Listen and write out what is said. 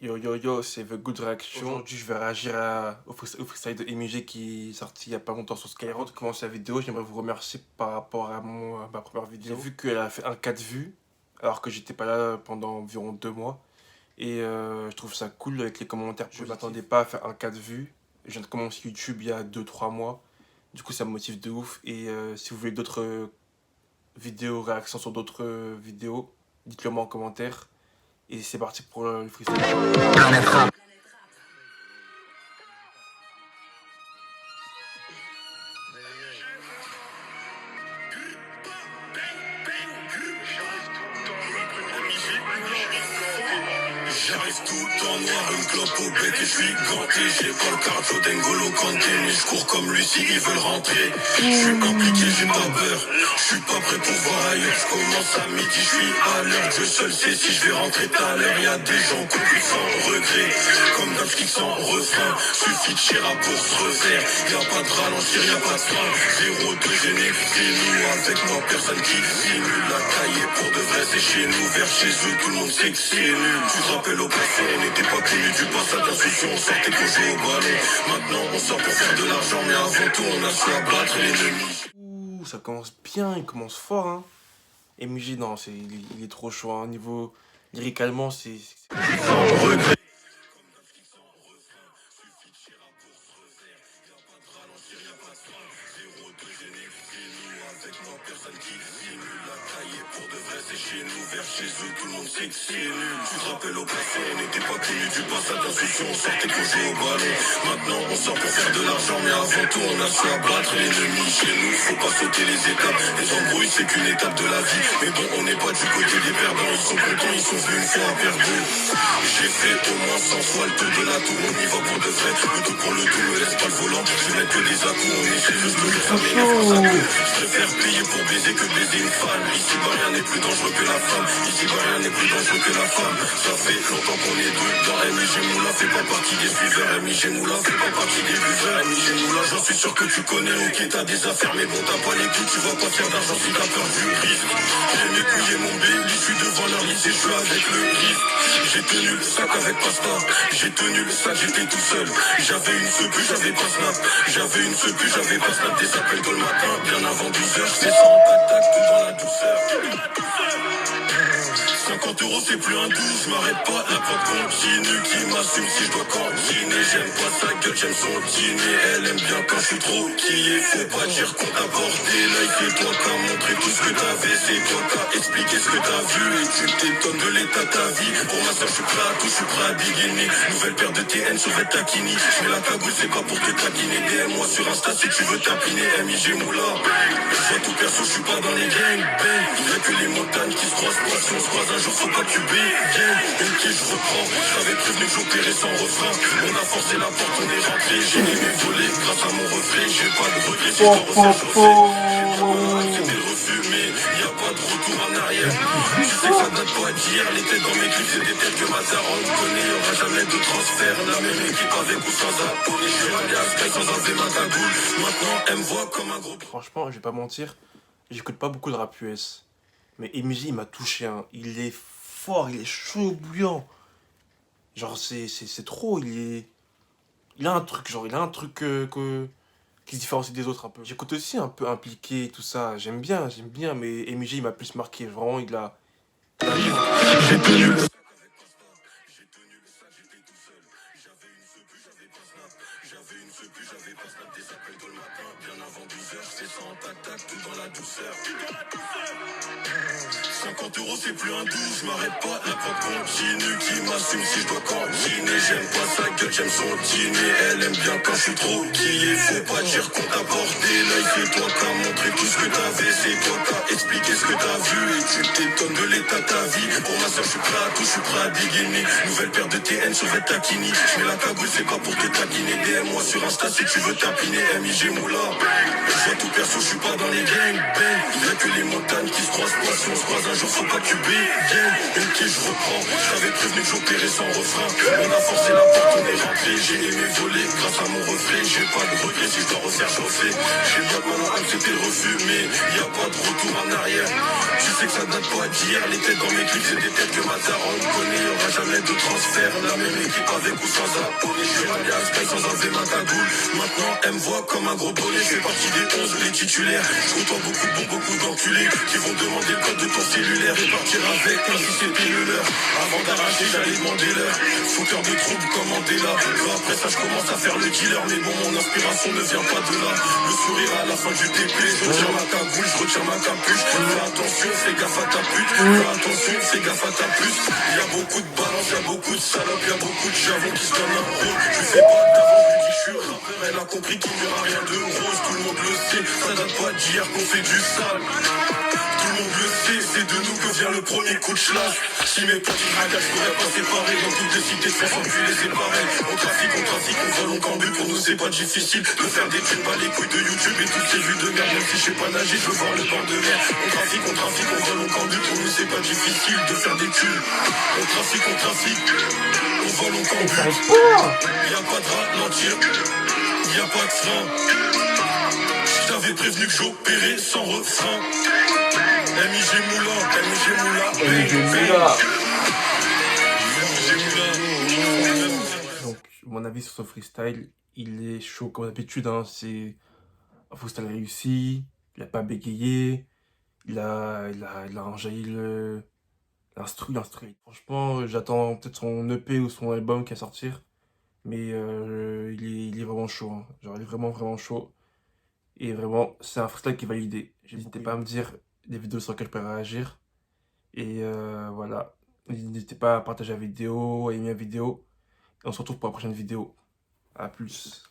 Yo yo yo, c'est The Good Reaction. Aujourd'hui, je vais réagir au freestyle de MJ qui est sorti il y a pas longtemps sur Skyrock. Avant de commencer la vidéo, j'aimerais vous remercier par rapport à ma première vidéo. J'ai vu qu'elle a fait un 4 vues, alors que j'étais pas là pendant environ 2 mois. Et je trouve ça cool avec les commentaires. Je m'attendais pas à faire un 4 vues. Je viens de commencer YouTube il y a 2-3 mois. Du coup, ça me motive de ouf. Et si vous voulez d'autres vidéos, réactions sur d'autres vidéos, dites-le moi en commentaire. Et c'est parti pour le freestyle. Planète Rap. J'arrive tout en noir, une clope au bec et je suis ganté. J'ai pas le cardio d'Engolo Kanté, mais je cours comme lui s'ils veulent rentrer. Je suis impliqué, j'ai pas peur, je suis pas prêt pour voir ailleurs. Je commence à midi, je suis à l'heure. Dieu seul sait si je vais rentrer tout à l'heure. Y'a des gens qui ont sans regret, comme d'un qui sans refrain. Suffit de Chira pour se refaire. Y'a pas de ralentir, y'a pas de frein. Zéro de gêné, c'est nous. Avec moi, personne qui simule. La cahier pour de vrai, c'est chez nous. Vers chez eux, tout le monde sait que c'est nul. Tu te rappelles au passé, on n'était pas connu du passage d'insouciant. On sortait pour jouer au ballon. Maintenant, on sort pour faire de l'argent. Mais avant tout, on a su abattre l'ennemi. Ouh, ça commence bien, il commence fort, hein. MJ, non, il est trop chaud, hein. Niveau lyricalement, c'est... Sans regret. Avec moi, personne qui simule. La cahier pour de vrai, c'est chez nous. Vers chez eux, tout le monde sait que c'est nul. Tu te rappelles au passé, on n'était pas connu du passage d'insouciant. On sortait pour jouer au ballon. Maintenant, on sort pour faire de l'argent. Mais avant tout, on a su abattre l'ennemi. Chez nous, faut pas sauter les étapes. Les embrouilles, c'est qu'une étape de la vie. Mais bon, on n'est pas du côté des perdants. Ils sont contents, ils sont venus une fois à perdre. J'ai fait au moins 100 fois le tour de la tour. On y va pour de vrai. Le tout pour le tout, me laisse pas le volant. Je mets que des à-coups. On essaie juste de faire je préfère payer pour baiser que baiser une femme. Ici bas rien n'est plus dangereux que la femme. Ici bas rien n'est plus dangereux que la femme. Ça fait longtemps qu'on est deux dans MJ Moula. Fait pas partie des suiveurs. MJ Moula fait pas partie des buveurs. MJ Moula, j'en suis sûr que tu connais. Ok, t'as des affaires, mais bon, t'as pas les coups. Tu vas pas faire d'argent si t'as peur du risque. J'ai mes couilles et mon baby. Je suis devant leur lycée, je suis avec le risque. J'ai tenu le sac avec pasta. J'ai tenu le sac, j'étais tout seul. J'avais une sepu, j'avais pas snap. J'avais une sepu, j'avais pas snap. Des appels tôt le matin, bien avant 12h. Je fais ça en tac-tac, tout dans la douceur. 50 € c'est plus un 12, je m'arrête pas, la prod continue. Qui m'assume si je dois cantiner. J'aime pas sa gueule, j'aime son dîner. Elle aime bien quand je suis trop quillé. Faut pas dire qu'on t'a porté l'œil. C'est toi qui as montré tout ce que t'avais. C'est toi qui as expliqué ce que t'as vu. Et tu t'étonnes de l'état de ta vie. Pour ma soeur je suis prêt à tout, je suis prêt à dégainer. Nouvelle paire de TN sur Red Takini. J'mets la cagoule, c'est pas pour te taquiner. DM-moi sur Insta si tu veux tapiner. MIG Moula. Je vois tout perso, je suis pas dans les gangs. Y'a que les montagnes qui se croisent pas. Si on se croise un jour, faut pas que tu bégaines. Ok, je reprends. J'avais prévenu que j'opérais sans refrain. On a forcé la porte, on est rentré. J'ai aimé voler grâce à mon reflet. J'ai pas de regret si je dois refaire chauffer. C'était le refus, mais y a pas de retour en arrière. Tu sais que ça date pas d'hier. Les têtes dans mes clips, c'est des têtes que ma daronne connaît. Y'aura jamais de transfert. La même équipe avec ou sans abonné. Je suis allé à Sky sans enlever ma cagoule. Maintenant, elle me voit comme un gros. Franchement, je vais pas mentir, j'écoute pas beaucoup de rap US. Mais MJ, il m'a touché, hein. Il est fort, il est chaud bouillant. Genre, c'est trop, il a un truc, genre, il a un truc qui se différencie des autres un peu. J'écoute aussi un peu Impliqué, tout ça, j'aime bien, mais MJ, il m'a plus marqué, vraiment, il a... J'ai tenu le sac avec pasta. J'ai tenu le sac, j'étais tout seul. J'avais une sepu, j'avais pas snap. J'avais une sepu, j'avais pas snap. Des appels tôt le matin, bien avant 12h. Je fais ça en tac-tac, tout dans la douceur. 50 € c'est plus un 12, je m'arrête pas, la prod continue. Qui m'assume si je dois cantiner. J'aime pas sa gueule, j'aime son dîner. Elle aime bien quand je suis trop quillé. Faut pas dire qu'on t'a porté l'œil. C'est toi qui as montré tout ce que t'avais. C'est toi qui as expliqué ce que t'as vu. Et tu t'étonnes de l'état de ta vie. Pour ma soeur je suis prêt à tout, je suis prêt à dégainer. Nouvelle paire de TN sur Red Takini. J'mets la cagoule, c'est pas pour te taquiner. DM-moi sur Insta si tu veux tapiner. MIG Moula. Je vois tout perso, je suis pas dans les gangs. Y'a que les montagnes qui se croisent pas. Si on se croise un jour, faut pas que tu bégaines. Ok, je reprends. J'avais prévenu que opéré sans refrain. On a forcé la porte, on est rentré. J'ai aimé voler grâce à mon reflet. J'ai pas de regret si je dois refaire, je refais. J'ai bien que mon âme c'était le refus, mais y a pas de retour en arrière. Tu sais que ça date pas d'hier. Les têtes dans mes clips, c'est des têtes que ma daronne connaît. Y'aura jamais de transfert. La même équipe avec ou sans abonné. Je suis allé à Sky sans enlever ma cagoule. Maintenant, elle me voit comme un gros bonnet. Je fais partie des 11, les titulaires. Je côtoie beaucoup de bons, beaucoup d'enculés qui vont demander le code de ton cellulaire et partir avec comme si c'était le leur. Avant d'arracher, j'allais demander l'heure. Fouteur de troubles, commandez-la. Après ça, je commence à faire le dealer. Mais bon, mon inspiration ne vient pas de là. Le sourire à la fin du TP. Je retire ma cagoule, je retire ma capuche. Fais attention, fais gaffe à ta pute. Fais attention, fais gaffe à ta puce. Y a beaucoup de balance, y a beaucoup de salopes, y a beaucoup de javons qui se donnent un rôle. Je fais pas d'avant, je lui dis je suis rappeur. Elle a compris qu'il n'y aura rien de rose. Tout le monde le sait, ça date pas d'hier qu'on fait du sale. Tout le monde le sait, c'est de nous que vient le premier coup de slash. Si mes petits ragages pourraient pas séparer, dans toutes les cités sans s'enculer, c'est pareil. On trafique, on vole, on cambule. Pour nous c'est pas difficile de faire des thunes, pas les couilles de YouTube et toutes ces vues de merde. Même si je sais pas nager, je veux voir le bord de mer. On trafique, on vole, on cambule. Pour nous c'est pas difficile de faire des thunes. On trafique, on vole, on cambule. Y a pas de ralentir, y a pas de frein. Je t'avais prévenu que j'opérais sans refrain. MIG Moulin, MIG Moulin. Donc, mon avis sur son freestyle, il est chaud comme d'habitude. Hein. C'est un freestyle réussi, il a pas bégayé, il a enjaillé l'instru. Franchement, j'attends peut-être son EP ou son album qui va sortir. Mais il est vraiment chaud. Hein. Genre, il est vraiment, vraiment chaud. Et vraiment, c'est un freestyle qui est validé. N'hésitez pas à me dire des vidéos sur lesquelles je peux réagir. Et voilà. N'hésitez pas à partager la vidéo, à aimer la vidéo. Et on se retrouve pour la prochaine vidéo. À plus.